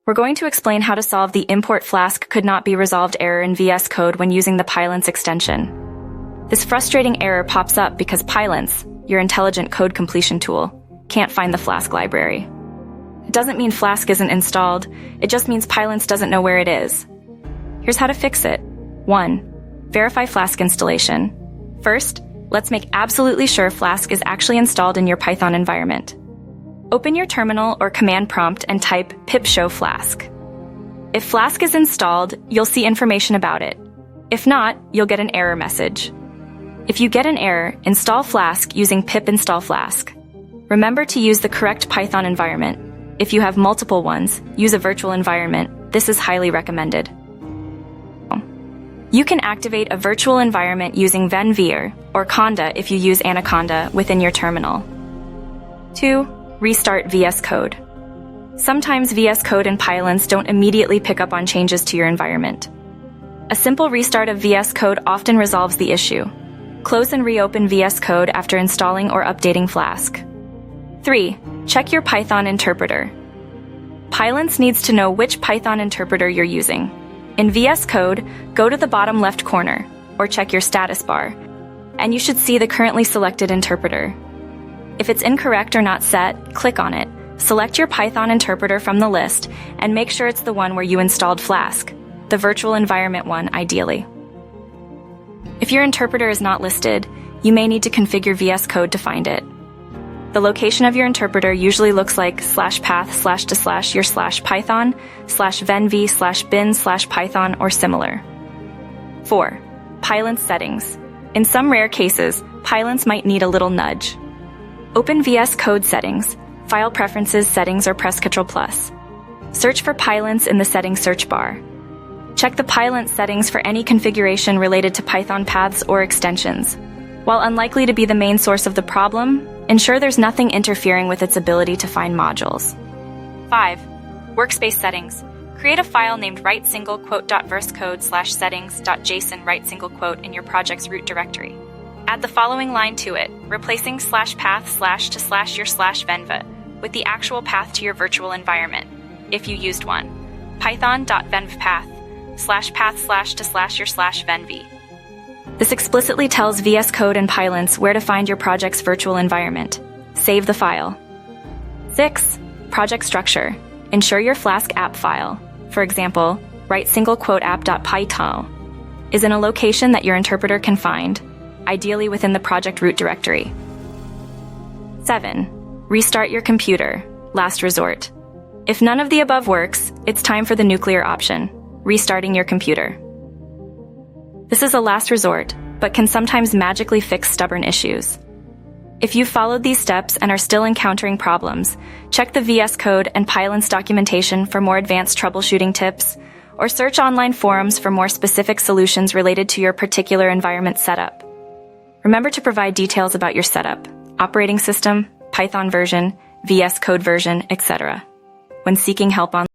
We're going to explain how to solve the import Flask could not be resolved error in VS Code when using the Pylance extension. This frustrating error pops up because Pylance, your intelligent code completion tool, can't find the Flask library. It doesn't mean Flask isn't installed, it just means Pylance doesn't know where it is. Here's how to fix it. 1. Verify Flask installation. First, let's make absolutely sure Flask is actually installed in your Python environment. Open your terminal or command prompt and type pip show Flask. If Flask is installed, you'll see information about it. If not, you'll get an error message. If you get an error, install Flask using pip install Flask. Remember to use the correct Python environment. If you have multiple ones, use a virtual environment. This is highly recommended. You can activate a virtual environment using venvir or conda if you use Anaconda within your terminal. 2. Restart VS Code. Sometimes VS Code and Pylance don't immediately pick up on changes to your environment. A simple restart of VS Code often resolves the issue. Close and reopen VS Code after installing or updating Flask. 3. Check your Python interpreter. Pylance needs to know which Python interpreter you're using. In VS Code, go to the bottom left corner, or check your status bar, and you should see the currently selected interpreter. If it's incorrect or not set, click on it, select your Python interpreter from the list, and make sure it's the one where you installed Flask, the virtual environment one ideally. If your interpreter is not listed, you may need to configure VS Code to find it. The location of your interpreter usually looks like /path/your/python /venv/bin/python or similar. 4. Pylance settings. In some rare cases, Pylance might need a little nudge. Open VS Code settings, File Preferences settings or press Ctrl+. Search for Pylance in the settings search bar. Check the Pylance settings for any configuration related to Python paths or extensions. While unlikely to be the main source of the problem, ensure there's nothing interfering with its ability to find modules. 5. Workspace settings. Create a file named write_quote.versecode/settings.json write in your project's root directory. Add the following line to it, replacing /path/to/your/venv with the actual path to your virtual environment, if you used one. python.venvpath/path/to/your/venv. This explicitly tells VS Code and Pylance where to find your project's virtual environment. Save the file. 6. Project structure. Ensure your Flask app file, for example, write_quote_app.python, is in a location that your interpreter can find, ideally within the project root directory. 7. Restart your computer, last resort. If none of the above works, it's time for the nuclear option, restarting your computer. This is a last resort, but can sometimes magically fix stubborn issues. If you've followed these steps and are still encountering problems, check the VS Code and Pylance documentation for more advanced troubleshooting tips, or search online forums for more specific solutions related to your particular environment setup. Remember to provide details about your setup, operating system, Python version, VS Code version, etc. when seeking help online.